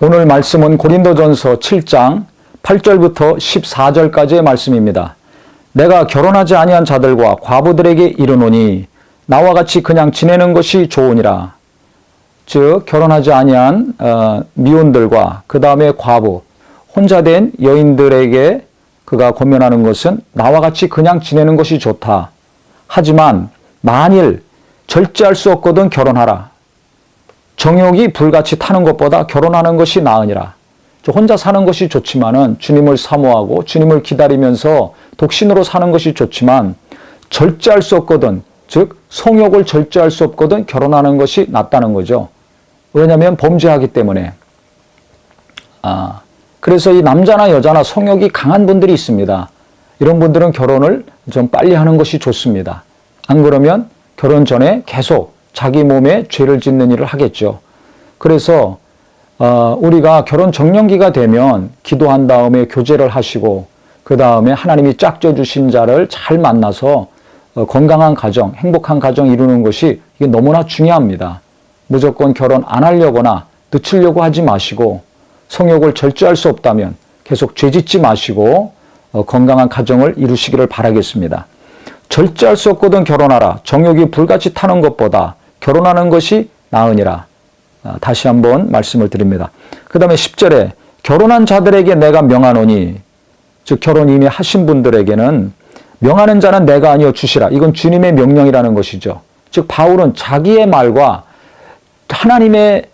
오늘 말씀은 고린도전서 7장 8절부터 14절까지의 말씀입니다. 내가 결혼하지 아니한 자들과 과부들에게 이르노니 나와 같이 그냥 지내는 것이 좋으니라. 즉 결혼하지 아니한 미혼들과 그 다음에 과부, 혼자 된 여인들에게 그가 권면하는 것은 나와 같이 그냥 지내는 것이 좋다. 하지만 만일 절제할 수 없거든 결혼하라. 정욕이 불같이 타는 것보다 결혼하는 것이 나으니라. 혼자 사는 것이 좋지만은 주님을 사모하고 주님을 기다리면서 독신으로 사는 것이 좋지만 절제할 수 없거든, 즉 성욕을 절제할 수 없거든 결혼하는 것이 낫다는 거죠. 왜냐하면 범죄하기 때문에. 그래서 이 남자나 여자나 성욕이 강한 분들이 있습니다. 이런 분들은 결혼을 좀 빨리 하는 것이 좋습니다. 안 그러면 결혼 전에 계속 자기 몸에 죄를 짓는 일을 하겠죠. 그래서 우리가 결혼 정년기가 되면 기도한 다음에 교제를 하시고 그 다음에 하나님이 짝져 주신 자를 잘 만나서 건강한 가정, 행복한 가정 이루는 것이 이게 너무나 중요합니다. 무조건 결혼 안 하려거나 늦추려고 하지 마시고 성욕을 절제할 수 없다면 계속 죄짓지 마시고 건강한 가정을 이루시기를 바라겠습니다. 절제할 수 없거든 결혼하라. 정욕이 불같이 타는 것보다 결혼하는 것이 나으니라. 다시 한번 말씀을 드립니다. 그 다음에 10절에 결혼한 자들에게 내가 명하노니, 즉 결혼 이미 하신 분들에게는 명하는 자는 내가 아니여 주시라. 이건 주님의 명령이라는 것이죠. 즉 바울은 자기의 말과 하나님의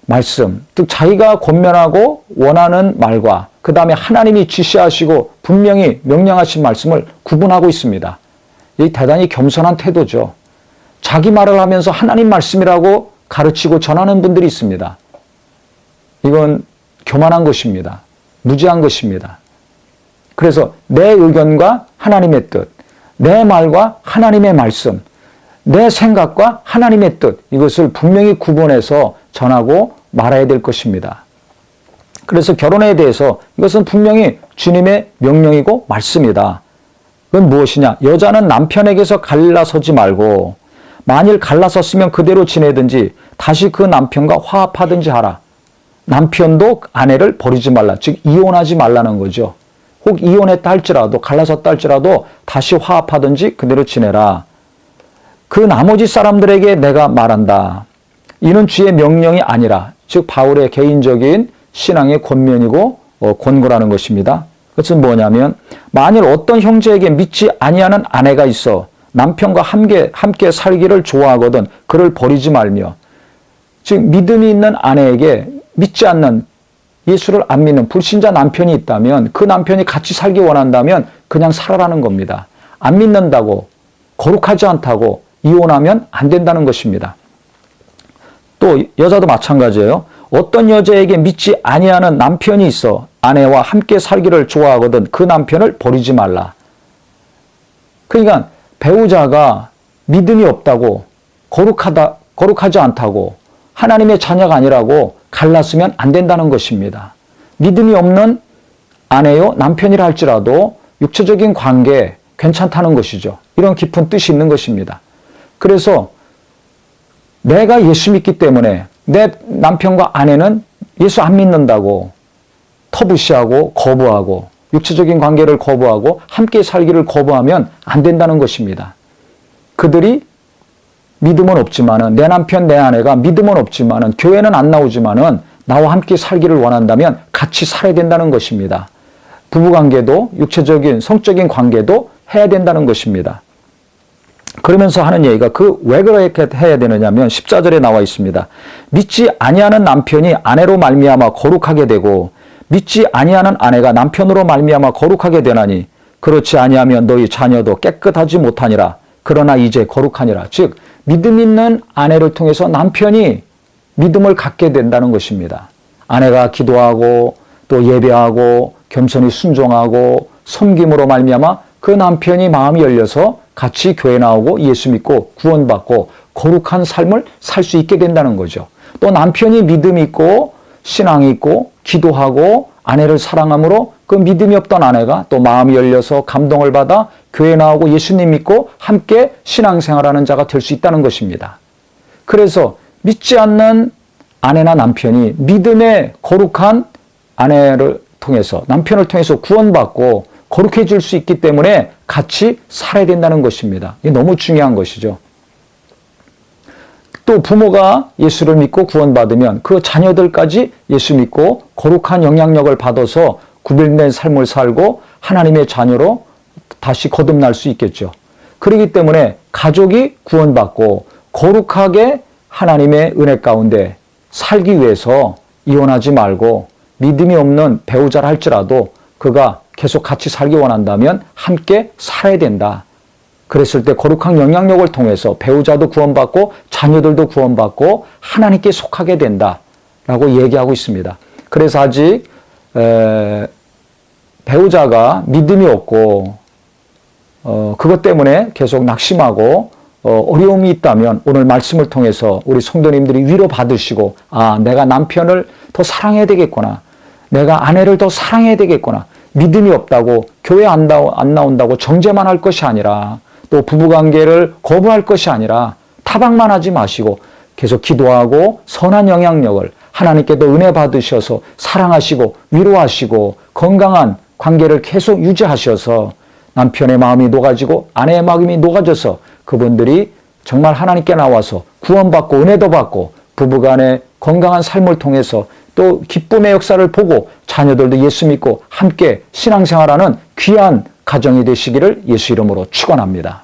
말씀, 즉 자기가 권면하고 원하는 말과 그 다음에 하나님이 지시하시고 분명히 명령하신 말씀을 구분하고 있습니다. 이 대단히 겸손한 태도죠. 자기 말을 하면서 하나님 말씀이라고 가르치고 전하는 분들이 있습니다. 이건 교만한 것입니다. 무지한 것입니다. 그래서 내 의견과 하나님의 뜻, 내 말과 하나님의 말씀, 내 생각과 하나님의 뜻, 이것을 분명히 구분해서 전하고 말아야 될 것입니다. 그래서 결혼에 대해서 이것은 분명히 주님의 명령이고 말씀이다. 그건 무엇이냐? 여자는 남편에게서 갈라서지 말고 만일 갈라섰으면 그대로 지내든지 다시 그 남편과 화합하든지 하라. 남편도 아내를 버리지 말라. 즉 이혼하지 말라는 거죠. 혹 이혼했다 할지라도 갈라섰다 할지라도 다시 화합하든지 그대로 지내라. 그 나머지 사람들에게 내가 말한다. 이는 주의 명령이 아니라, 즉 바울의 개인적인 신앙의 권면이고 권고라는 것입니다. 그것은 뭐냐면 만일 어떤 형제에게 믿지 아니하는 아내가 있어 남편과 함께 살기를 좋아하거든 그를 버리지 말며, 즉 믿음이 있는 아내에게 믿지 않는, 예수를 안 믿는 불신자 남편이 있다면 그 남편이 같이 살기 원한다면 그냥 살아라는 겁니다. 안 믿는다고, 거룩하지 않다고 이혼하면 안 된다는 것입니다. 또 여자도 마찬가지예요. 어떤 여자에게 믿지 아니하는 남편이 있어 아내와 함께 살기를 좋아하거든 그 남편을 버리지 말라. 그러니까 배우자가 믿음이 없다고, 거룩하지 않다고, 하나님의 자녀가 아니라고 갈랐으면 안 된다는 것입니다. 믿음이 없는 아내요 남편이라 할지라도 육체적인 관계 괜찮다는 것이죠. 이런 깊은 뜻이 있는 것입니다. 그래서 내가 예수 믿기 때문에 내 남편과 아내는 예수 안 믿는다고 터부시하고 거부하고 육체적인 관계를 거부하고 함께 살기를 거부하면 안 된다는 것입니다. 그들이 믿음은 없지만은, 내 남편 내 아내가 믿음은 없지만은, 교회는 안 나오지만은 나와 함께 살기를 원한다면 같이 살아야 된다는 것입니다. 부부관계도 육체적인 성적인 관계도 해야 된다는 것입니다. 그러면서 하는 얘기가 왜 그렇게 해야 되느냐면 14절에 나와 있습니다. 믿지 아니하는 남편이 아내로 말미암아 거룩하게 되고 믿지 아니하는 아내가 남편으로 말미암아 거룩하게 되나니 그렇지 아니하면 너희 자녀도 깨끗하지 못하니라. 그러나 이제 거룩하니라. 즉 믿음 있는 아내를 통해서 남편이 믿음을 갖게 된다는 것입니다. 아내가 기도하고 또 예배하고 겸손히 순종하고 섬김으로 말미암아 그 남편이 마음이 열려서 같이 교회 나오고 예수 믿고 구원받고 거룩한 삶을 살 수 있게 된다는 거죠. 또 남편이 믿음이 있고 신앙이 있고 기도하고 아내를 사랑함으로 그 믿음이 없던 아내가 또 마음이 열려서 감동을 받아 교회 나오고 예수님 믿고 함께 신앙생활하는 자가 될 수 있다는 것입니다. 그래서 믿지 않는 아내나 남편이 믿음의 거룩한 아내를 통해서, 남편을 통해서 구원받고 거룩해질 수 있기 때문에 같이 살아야 된다는 것입니다. 이게 너무 중요한 것이죠. 또 부모가 예수를 믿고 구원받으면 그 자녀들까지 예수 믿고 거룩한 영향력을 받아서 구별된 삶을 살고 하나님의 자녀로 다시 거듭날 수 있겠죠. 그렇기 때문에 가족이 구원받고 거룩하게 하나님의 은혜 가운데 살기 위해서 이혼하지 말고 믿음이 없는 배우자라 할지라도 그가 계속 같이 살기 원한다면 함께 살아야 된다. 그랬을 때 거룩한 영향력을 통해서 배우자도 구원받고 자녀들도 구원받고 하나님께 속하게 된다라고 얘기하고 있습니다. 그래서 아직 배우자가 믿음이 없고 그것 때문에 계속 낙심하고 어려움이 있다면 오늘 말씀을 통해서 우리 성도님들이 위로받으시고, 아, 내가 남편을 더 사랑해야 되겠구나, 내가 아내를 더 사랑해야 되겠구나, 믿음이 없다고 교회 안 나온다고 정죄만 할 것이 아니라 또 부부관계를 거부할 것이 아니라 타박만 하지 마시고 계속 기도하고 선한 영향력을 하나님께도 은혜 받으셔서 사랑하시고 위로하시고 건강한 관계를 계속 유지하셔서 남편의 마음이 녹아지고 아내의 마음이 녹아져서 그분들이 정말 하나님께 나와서 구원받고 은혜도 받고 부부간의 건강한 삶을 통해서 또 기쁨의 역사를 보고 자녀들도 예수 믿고 함께 신앙생활하는 귀한 가정이 되시기를 예수 이름으로 축원합니다.